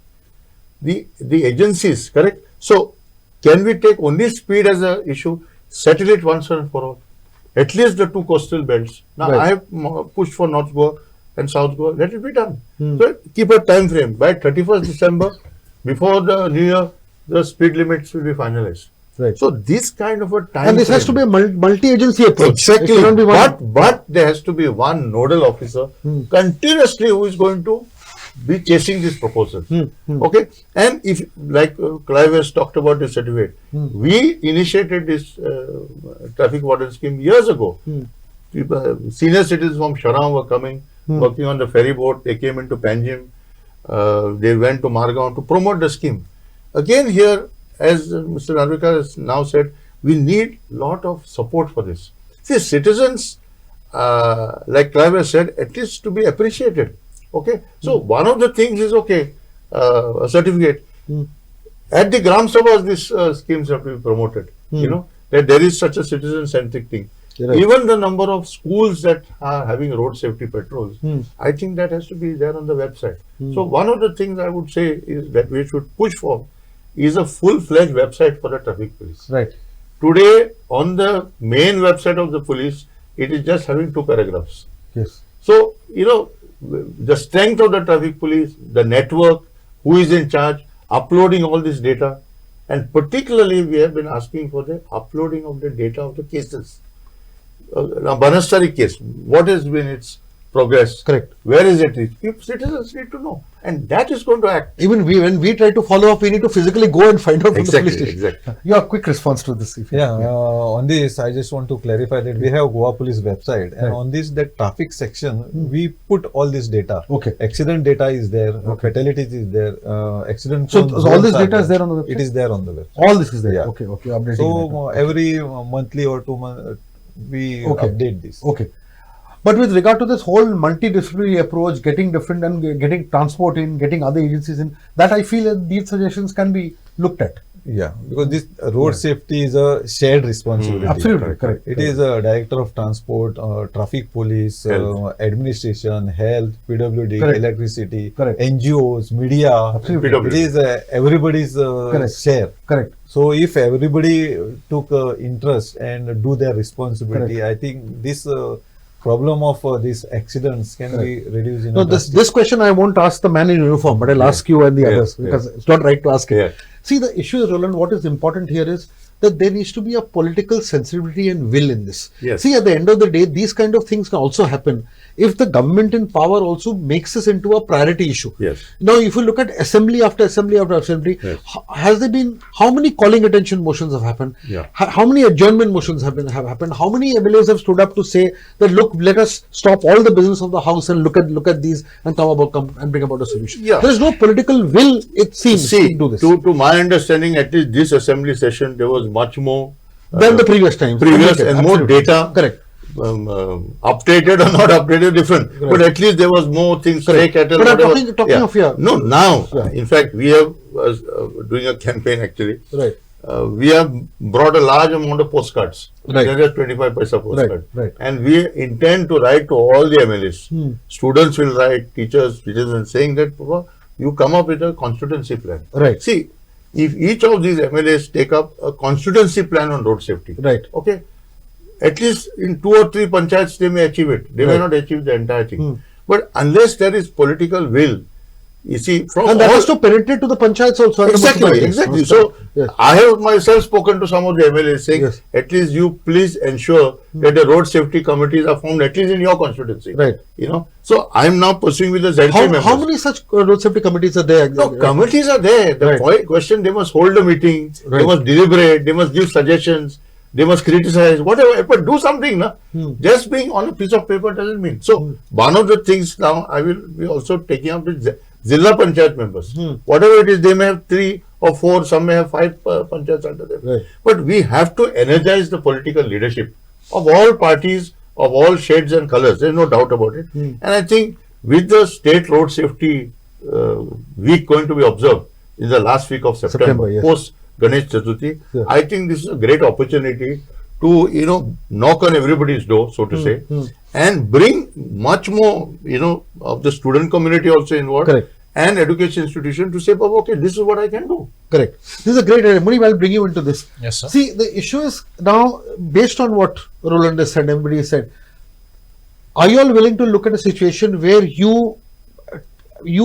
The agencies, correct? So, can we take only speed as a issue, settle it once and for all? At least the two coastal belts. Now,
Right.
I have pushed for North Goa and South Goa. Let it be done. So, keep a time frame. By 31st December, before the New Year, the speed limits will be finalized.
Right.
So, this kind of a time
And this has to
frame-
be a multi-agency approach.
Exactly.
It cannot be one.
But there has to be one nodal officer continuously who is going to be chasing this proposal. Okay. And if, like Clive has talked about the certificate, we initiated this traffic warden scheme years ago. Senior citizens from Sharam were coming, working on the ferry boat. They came into Panjim. They went to Margaon to promote the scheme. Again, here, as Mr. Narvekar has now said, we need lot of support for this. See, citizens, like Clive has said, at least to be appreciated. Okay. So, one of the things is, okay, a certificate. At the Gram Sabhas, these schemes have to be promoted. You know, that there is such a citizen-centric thing.
Right.
Even the number of schools that are having road safety patrols, I think that has to be there on the website. So, one of the things I would say is that we should push for is a full-fledged website for the traffic police.
Right.
Today, on the main website of the police, it is just having 2 paragraphs.
Yes.
So, you know, the strength of the traffic police, the network, who is in charge, uploading all this data, and particularly we have been asking for the uploading of the data of the cases. Now, Banastari case, what has been its progress?
Correct.
Where is it reached? Citizens need to know, and that is going to act.
Even when we try to follow up, we need to physically go and find out from the police station.
Exactly.
Your quick response to this. If you-
Yeah, on this, I just want to clarify that we have Goa Police website, and
Right.
on this, that traffic section, we put all this data.
Okay.
Accident data is there, fatalities is there, accident.
So,
prone
all this
zones are
data is there on the website?
It is there on the website.
All this is there.
Yeah.
Okay. Updating.
So
that.
every monthly or 2 months, we
Okay.
update this.
Okay. But with regard to this whole multidisciplinary approach, getting different and getting transport in, getting other agencies in, that I feel that these suggestions can be looked at.
Yeah, because this road safety is a shared responsibility.
Absolutely, correct.
It is a director of transport, traffic police,
Health.
administration, health, PWD,
Correct.
electricity,
Correct.
NGOs, media.
Absolutely.
PWD.
It is everybody's
Correct.
share.
Correct.
So if everybody took interest and do their responsibility,
Correct.
I think this problem of these accidents can be reduced in
No,
a
this question I won't ask the man in uniform, but I'll ask you and the
Yeah,
others
yeah.
because it's not right to ask it.
Yeah.
See, the issue is, Roland, what is important here is that there needs to be a political sensibility and will in this.
Yes.
See, at the end of the day, these kind of things can also happen if the government in power also makes this into a priority issue.
Yes.
Now, if you look at assembly after assembly after assembly,
Yes.
has there been, how many calling attention motions have happened?
Yeah.
How many adjournment motions have happened? How many MLAs have stood up to say that, look, let us stop all the business of the house and look at these and come and bring about a solution.
Yeah.
There is no political will, it seems,
See,
to do this
to my understanding, at least this assembly session, there was much more
than the previous times.
previous and more
Absolutely.
data.
Correct.
Updated or not updated, different. But at least there was more things.
Correct.
Cattle,
But I'm
whatever.
talking of here.
No, now,
Yeah.
in fact, we have doing a campaign actually.
Right.
We have brought a large amount of postcards.
Right.
They're just 25 paisa postcard.
right.
And we intend to write to all the MLAs. Students will write, teachers, citizens, saying that, Papa, you come up with a constituency plan.
Right.
See, if each of these MLAs take up a constituency plan on road safety,
Right.
okay, at least in 2 or 3 panchayats they may achieve it. They may
Right.
not achieve the entire thing. But unless there is political will, you see, from
And that
all,
has to penetrate to the panchayats also. and the
exactly,
municipalities.
exactly. So
Yes.
I have myself spoken to some of the MLAs saying,
Yes.
at least you please ensure that the road safety committees are formed at least in your constituency.
Right.
You know, so I am now pursuing with the ZP members.
How many such road safety committees are there?
No, committees are there. The
Right.
question, they must hold a meeting, they
Right.
must deliberate, they must give suggestions, they must criticize, whatever, but do something. Na? Just being on a piece of paper doesn't mean. So, one of the things now I will be also taking up with Zilla Panchayat members. Whatever it is, they may have 3 or 4, some may have 5 panchayats under them.
Right.
But we have to energize the political leadership of all parties, of all shades and colors. There is no doubt about it. And I think with the state road safety week going to be observed in the last week of September,
Yes.
post Ganesh Chaturthi,
Yeah.
I think this is a great opportunity to, knock on everybody's door, so to say, and bring much more, of the student community also involved.
Correct.
And education institution to say, "Baba, okay, this is what I can do."
Correct. This is a great idea. Munib, I'll bring you into this.
Yes, sir.
See, the issue is now, based on what Roland has said, everybody has said, are you all willing to look at a situation where you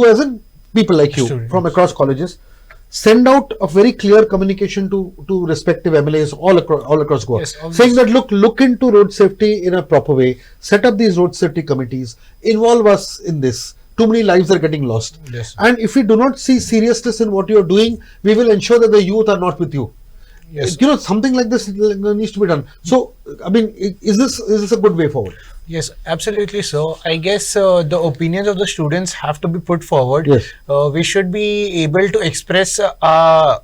as in people like you
Students.
from across colleges, send out a very clear communication to respective MLAs all across Goa,
Yes, obviously.
saying that look into road safety in a proper way, set up these road safety committees, involve us in this. Too many lives are getting lost.
Yes.
And if we do not see seriousness in what you are doing, we will ensure that the youth are not with you.
Yes.
Something like this needs to be done. So, I mean, is this a good way forward?
Yes, absolutely. So I guess the opinions of the students have to be put forward.
Yes.
We should be able to express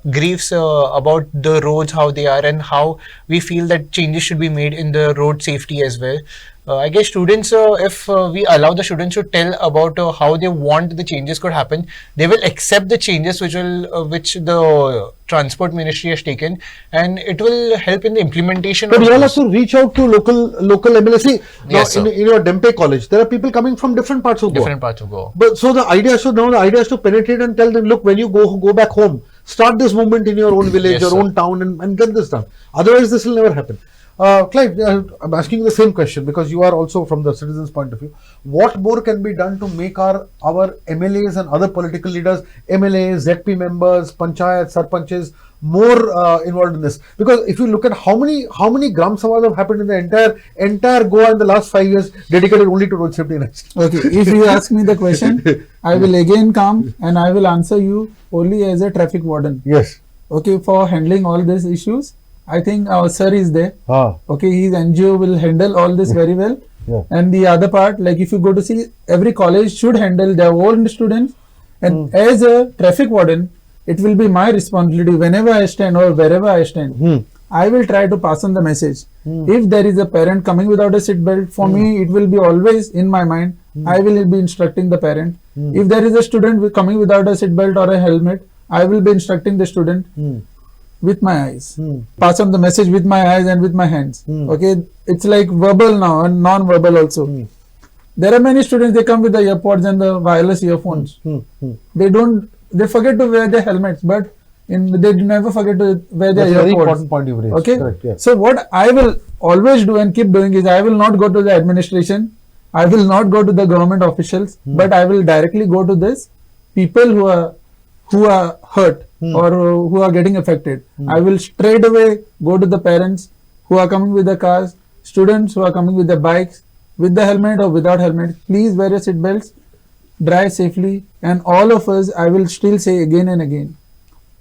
griefs about the roads, how they are, and how we feel that changes should be made in the road safety as well. I guess students, if we allow the students to tell about how they want the changes could happen, they will accept the changes which the transport ministry has taken, and it will help in the implementation.
But
of
you all
those.
have to reach out to local MLA. See, now
Yes, sir.
in your Dempe college, there are people coming from different parts of Goa.
Different parts of Goa.
But so the idea is to penetrate and tell them, look, when you go back home, start this movement in your own village,
Yes,
your
sir.
own town, and get this done. Otherwise, this will never happen. Clive, I'm asking you the same question because you are also from the citizens' point of view. What more can be done to make our MLAs and other political leaders, MLAs, ZP members, panchayat, sarpanches, more involved in this? Because if you look at how many Gram Sabhas have happened in the entire Goa in the last 5 years, dedicated only to road safety and accidents.
Okay, if you ask me the question, I will again come and I will answer you only as a traffic warden.
Yes.
Okay, for handling all these issues, I think our sir is there.
Ah.
Okay, his NGO will handle all this very well.
Yeah.
And the other part, like if you go to see, every college should handle their own students. And as a traffic warden, it will be my responsibility whenever I stand or wherever I stand. I will try to pass on the message. If there is a parent coming without a seat belt, for me, it will be always in my mind. I will be instructing the parent. If there is a student coming without a seat belt or a helmet, I will be instructing the student with my eyes. Pass on the message with my eyes and with my hands. Okay, it's like verbal now and non-verbal also. There are many students, they come with the earpods and the wireless earphones. They forget to wear their helmets, but they never forget to wear their
That's a very
earpods.
important point you've raised.
Okay,
Correct, yeah.
so what I will always do and keep doing is I will not go to the administration, I will not go to the government officials, but I will directly go to this people who are hurt or who are getting affected. I will straight away go to the parents who are coming with the cars, students who are coming with the bikes, with the helmet or without helmet. Please wear your seat belts, drive safely, and all of us, I will still say again and again,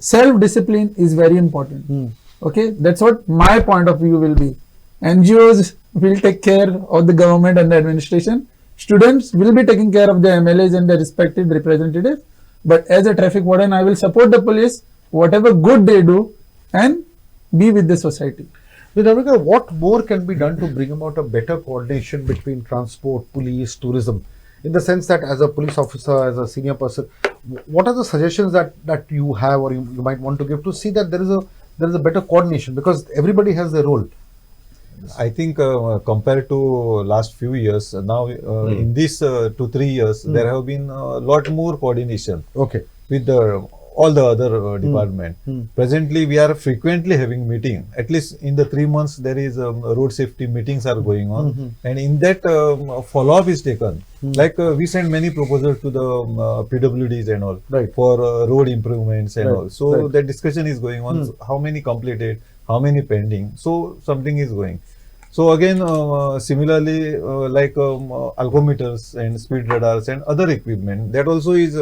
self-discipline is very important. Okay, that's what my point of view will be. NGOs will take care of the government and the administration. Students will be taking care of the MLAs and the respective representatives. But as a traffic warden, I will support the police, whatever good they do, and be with the society.
Vinamika, what more can be done to bring about a better coordination between transport, police, tourism? In the sense that as a police officer, as a senior person, what are the suggestions that you have or you might want to give to see that there is a better coordination, because everybody has their role.
I think compared to last few years, now in these 2-3 years, there have been a lot more coordination
Okay.
with all the other department. Presently, we are frequently having meeting. At least in the 3 months, there is road safety meetings are going on, and in that follow up is taken. Like we send many proposals to the PWDs and all
Right.
for road improvements and
Right.
all. So
Right.
that discussion is going on. How many completed? How many pending? So something is going. So again, similarly, like alcometers and speed radars and other equipment, that also is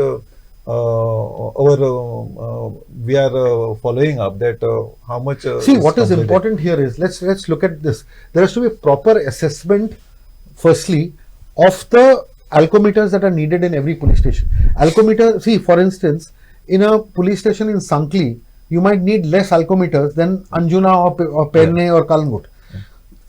we are following up that how much.
See, what is
completed.
important here is let's look at this. There has to be a proper assessment, firstly, of the alcometers that are needed in every police station. Alcometer, see, for instance, in a police station in Sankli, you might need less alcometers than Anjuna or Penne or Kalangut.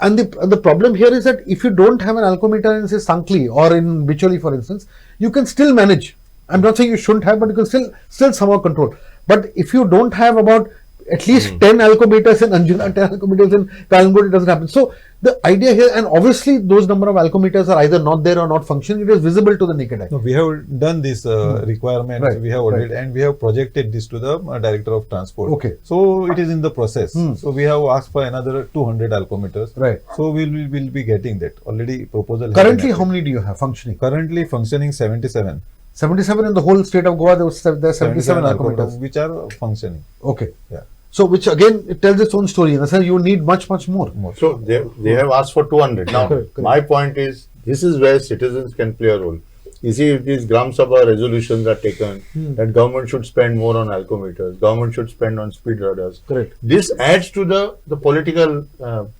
And the problem here is that if you don't have an alcometer in, say, Sankli or in Bicholi, for instance, you can still manage. I'm not saying you shouldn't have, but you can still somehow control. But if you don't have about at least 10 alcometers in Anjuna, 10 alcometers in Kalangudi, it doesn't happen. So the idea here, and obviously those number of alcometers are either not there or not functioning, it is visible to the naked eye.
No, we have done this requirement.
Right,
We have already,
right.
and we have projected this to the Director of Transport.
Okay.
So it is in the process. So we have asked for another 200 alcometers.
Right.
So we'll be getting that. Already proposal. has
Currently,
been
how many do you have functioning?
Currently functioning 77.
77 in the whole state of Goa, there are 77 alcometers.
which are functioning.
Okay.
Yeah.
So, which again, it tells its own story. And sir, you need much more.
So they have asked for 200. Now,
Correct.
my point is, this is where citizens can play a role. You see, if these Gram Sabha resolutions are taken, that government should spend more on alcometers, government should spend on speed radars.
Correct.
This adds to the political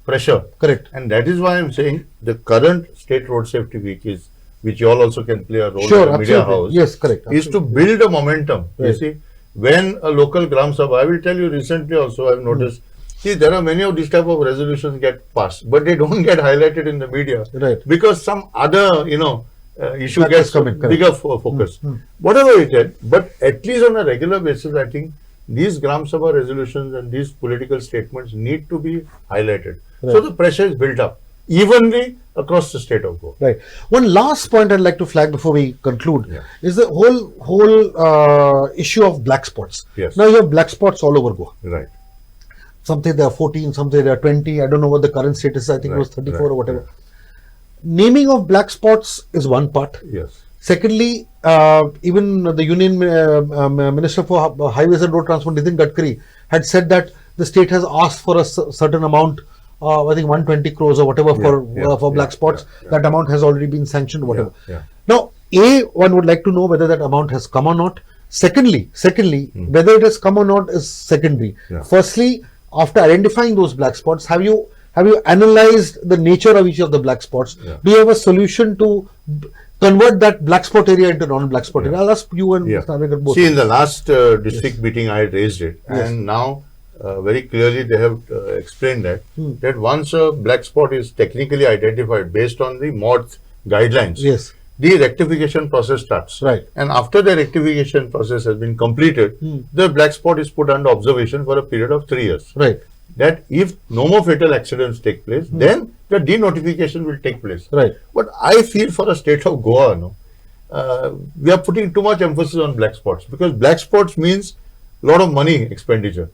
pressure.
Correct.
And that is why I'm saying the current State Road Safety Week is, which you all also can play a role
Sure,
in the media
absolutely.
house.
Yes, correct.
Is to build a momentum. You
Right.
see, when a local Gram Sabha, I will tell you recently also I've noticed, see, there are many of these type of resolutions get passed, but they don't get highlighted in the media.
Right.
Because some other, issue
That
gets
is coming, correct.
bigger focus. Whatever it is, but at least on a regular basis, I think these Gram Sabha resolutions and these political statements need to be highlighted. So
Right.
the pressure is built up evenly across the state of Goa.
Right. One last point I'd like to flag before we conclude
Yeah.
is the whole issue of black spots.
Yes.
Now you have black spots all over Goa.
Right.
Something there are 14, something there are 20. I don't know what the current status is. I think it was
Right,
34 or
right,
whatever. Naming of black spots is one part.
Yes.
Secondly, even the Union Minister for Highways and Road Transport, Nitin Gadkari, had said that the state has asked for a certain amount, I think 120 crores or whatever for black spots. That amount has already been sanctioned, whatever.
yeah.
Now, one would like to know whether that amount has come or not. Secondly, whether it has come or not is secondary.
Yeah.
Firstly, after identifying those black spots, have you analyzed the nature of each of the black spots?
Yeah.
Do you have a solution to convert that black spot area into non-black spot area? I'll ask you and
Yeah.
Mr. Navekar both.
See, in the last district meeting, I had raised it,
Yes.
and now very clearly they have explained
Hmm.
that once a black spot is technically identified based on the MOD guidelines,
Yes.
the rectification process starts.
Right.
And after the rectification process has been completed, the black spot is put under observation for a period of 3 years.
Right.
That if no more fatal accidents take place, then the denotification will take place.
Right.
But I feel for the state of Goa, we are putting too much emphasis on black spots, because black spots means a lot of money expenditure.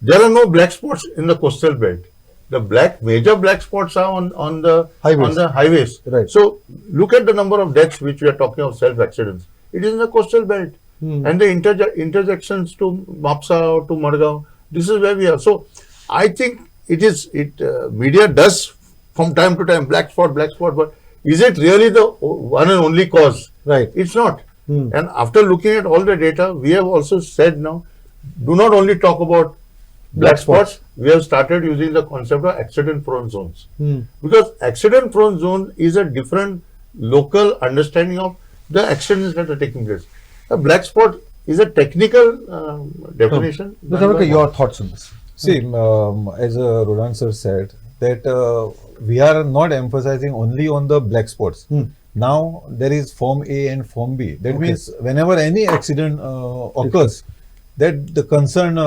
There are no black spots in the coastal belt. The major black spots are on the highways.
Right.
So look at the number of deaths which we are talking of, self accidents. It is in the coastal belt, and the intersections to Mapsa or to Madgaon. This is where we are. So I think media does from time to time black spot, but is it really the one and only cause?
Right.
It's not. And after looking at all the data, we have also said now, do not only talk about black spots, we have started using the concept of accident prone zones. Because accident prone zone is a different local understanding of the accidents that are taking place. A black spot is a technical definition.
Mr. Navekar, your thoughts on this?
See, as Roland sir said, that we are not emphasizing only on the black spots. Now there is Form A and Form B. That means whenever any accident occurs, that the concerned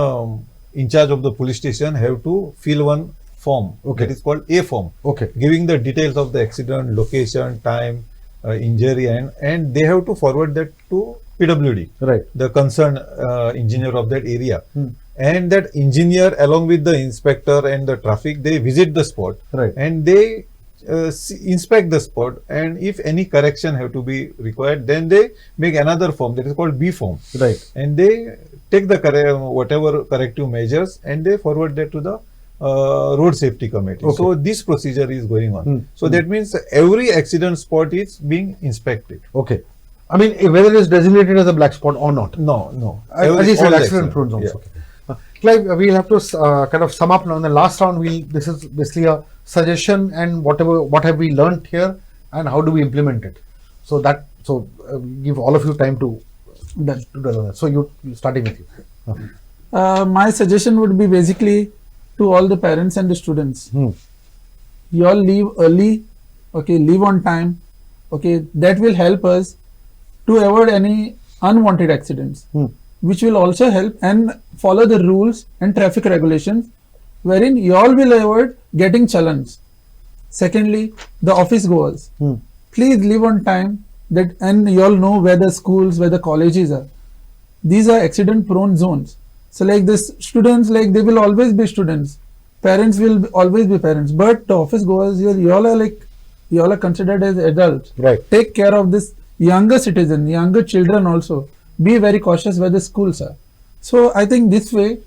in charge of the police station have to fill one form.
Okay.
That is called A form.
Okay.
Giving the details of the accident, location, time, injury, and they have to forward that to PWD,
Right.
the concerned engineer of that area. And that engineer, along with the inspector and the traffic, they visit the spot,
Right.
and they inspect the spot, and if any correction have to be required, then they make another form that is called B form,
Right.
and they take the whatever corrective measures and they forward that to the road safety committee.
Okay.
So this procedure is going on. So that means every accident spot is being inspected.
Okay. I mean, whether it is designated as a black spot or not.
No.
As you said,
all the
accident prone zones.
yeah.
Okay. Clive, we'll have to kind of sum up now. In the last round, this is basically a suggestion and what have we learnt here and how do we implement it. So give all of you time to
Done.
do that. So you starting with you.
My suggestion would be basically to all the parents and the students. You all leave early, okay, leave on time, okay, that will help us to avoid any unwanted accidents. which will also help, and follow the rules and traffic regulations, wherein you all will avoid getting challans. Secondly, the office goers. Please leave on time, that, and you all know where the schools, where the colleges are. These are accident prone zones. So like this students, like they will always be students. Parents will always be parents. But the office goers, you all are considered as adults.
Right.
Take care of this younger citizen, younger children also. Be very cautious where the schools are. So I think this way,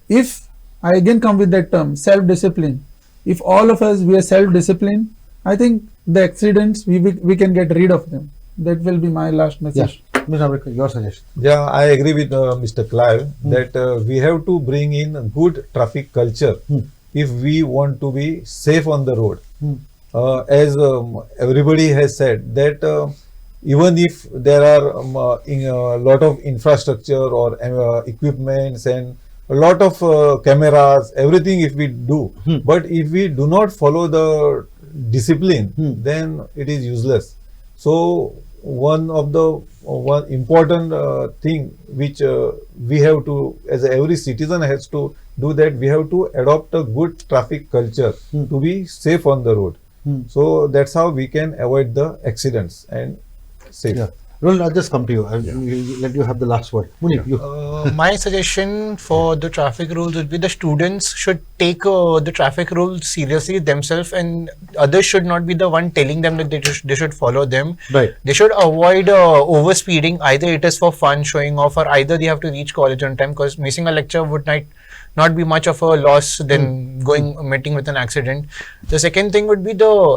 if I again come with that term, self-discipline, if all of us, we are self-disciplined, I think the accidents, we can get rid of them. That will be my last
Yeah.
message.
Ms. Ambedkar, your suggestion.
Yeah, I agree with Mr. Clive that we have to bring in good traffic culture if we want to be safe on the road. As everybody has said that even if there are a lot of infrastructure or equipments and a lot of cameras, everything if we do, but if we do not follow the discipline, then it is useless. So one important thing which we have to, as every citizen has to do, that we have to adopt a good traffic culture to be safe on the road. So that's how we can avoid the accidents and safe.
Yeah. Roland, I'll just come to you. I'll let you have the last word. Munir, you.
My suggestion for the traffic rules would be the students should take the traffic rules seriously themselves, and others should not be the one telling them that they should follow them.
Right.
They should avoid over speeding. Either it is for fun, showing off, or either they have to reach college on time, because missing a lecture would not be much of a loss than meeting with an accident. The second thing would be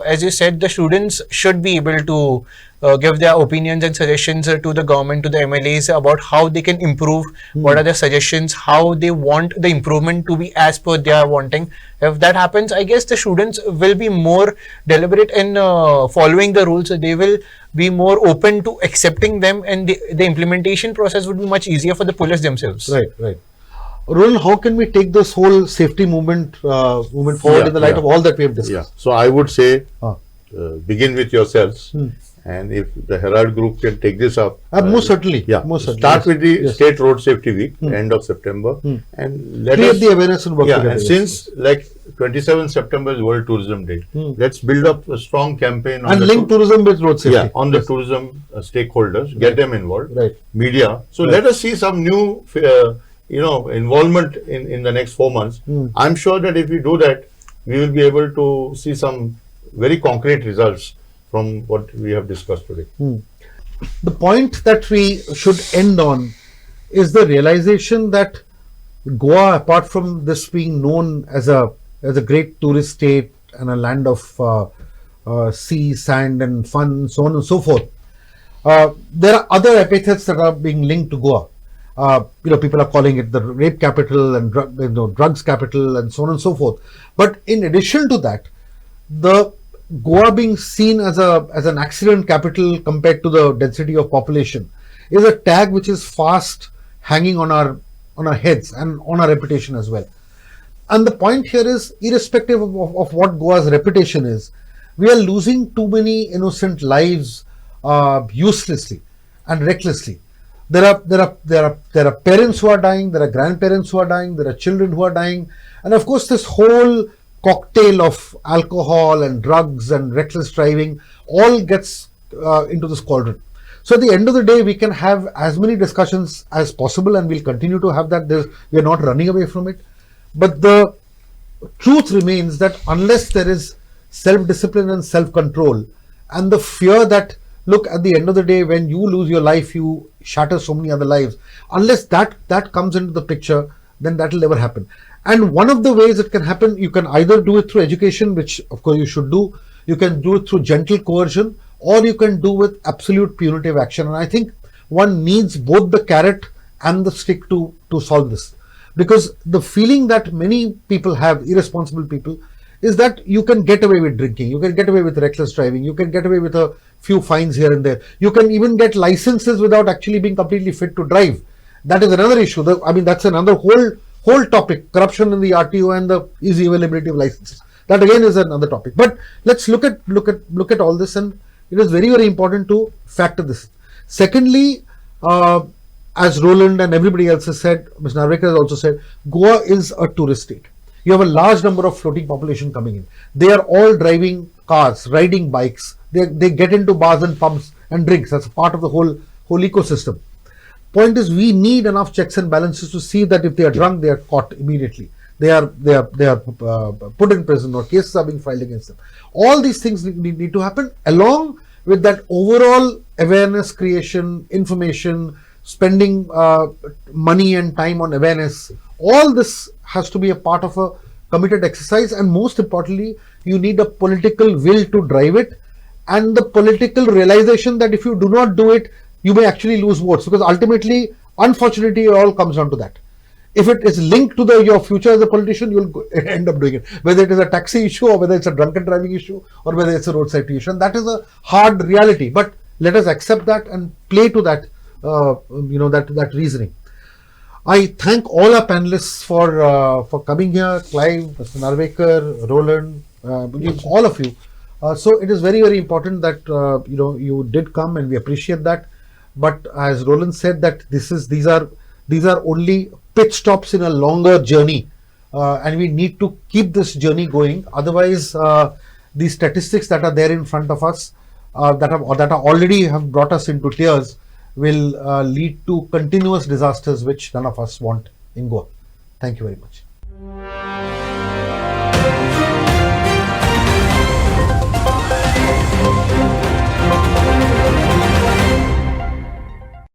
as you said, the students should be able to give their opinions and suggestions to the government, to the MLAs, about how they can improve, what are their suggestions, how they want the improvement to be as per they are wanting. If that happens, I guess the students will be more deliberate in following the rules. They will be more open to accepting them, and the implementation process would be much easier for the police themselves.
Right, right. Roland, how can we take this whole safety movement forward in the light of all that we have discussed?
Yeah. So I would say begin with yourselves, and if the Herald Group can take this up,
Most certainly.
yeah,
Most certainly.
start with the
Yes.
State Road Safety Week, end of September, and let
Create
us
the awareness and work
yeah,
together.
and
yes.
since like 27 September is World Tourism Day, let's build up a strong campaign on
And
the
link tourism with road safety.
yeah, on the tourism stakeholders, get them involved,
Right.
media. So let us see some new, involvement in the next 4 months. I'm sure that if we do that, we will be able to see some very concrete results from what we have discussed today.
The point that we should end on is the realization that Goa, apart from this being known as a great tourist state and a land of sea, sand, and fun, so on and so forth, there are other epithets that are being linked to Goa. People are calling it the rape capital and drugs capital and so on and so forth. But in addition to that, the Goa being seen as an accident capital compared to the density of population is a tag which is fast hanging on our heads and on our reputation as well. And the point here is, irrespective of what Goa's reputation is, we are losing too many innocent lives uselessly and recklessly. There are parents who are dying, there are grandparents who are dying, there are children who are dying, and of course this whole cocktail of alcohol and drugs and reckless driving all gets into this cauldron. So at the end of the day, we can have as many discussions as possible, and we'll continue to have that. We are not running away from it. But the truth remains that unless there is self-discipline and self-control, and the fear that, look, at the end of the day, when you lose your life, you shatter so many other lives, unless that comes into the picture, then that will never happen. And one of the ways it can happen, you can either do it through education, which of course you should do, you can do it through gentle coercion, or you can do with absolute punitive action. And I think one needs both the carrot and the stick to solve this. Because the feeling that many people have, irresponsible people, is that you can get away with drinking, you can get away with reckless driving, you can get away with a few fines here and there, you can even get licenses without actually being completely fit to drive. That is another issue. That's another whole topic, corruption in the RTO and the easy availability of licenses. That again is another topic. But let's look at all this, and it is very, very important to factor this. Secondly, as Roland and everybody else has said, Ms. Narvekar has also said, Goa is a tourist state. You have a large number of floating population coming in. They are all driving cars, riding bikes. They get into bars and pubs and drinks. That's a part of the whole ecosystem. Point is, we need enough checks and balances to see that if they are drunk, they are caught immediately. They are put in prison or cases are being filed against them. All these things need to happen along with that overall awareness creation, information, spending money and time on awareness. All this has to be a part of a committed exercise, and most importantly, you need a political will to drive it and the political realization that if you do not do it, you may actually lose votes, because ultimately, unfortunately, it all comes down to that. If it is linked to your future as a politician, you will end up doing it. Whether it is a taxi issue or whether it's a drunken driving issue or whether it's a road safety issue. And that is a hard reality. But let us accept that and play to that, that reasoning. I thank all our panelists for coming here, Clive, Mr. Narvekar, Roland, all of you. So it is very, very important that you did come, and we appreciate that. But as Roland said, that these are only pit stops in a longer journey, and we need to keep this journey going. Otherwise, the statistics that are there in front of us, that are already have brought us into tears, will lead to continuous disasters which none of us want in Goa. Thank you very much.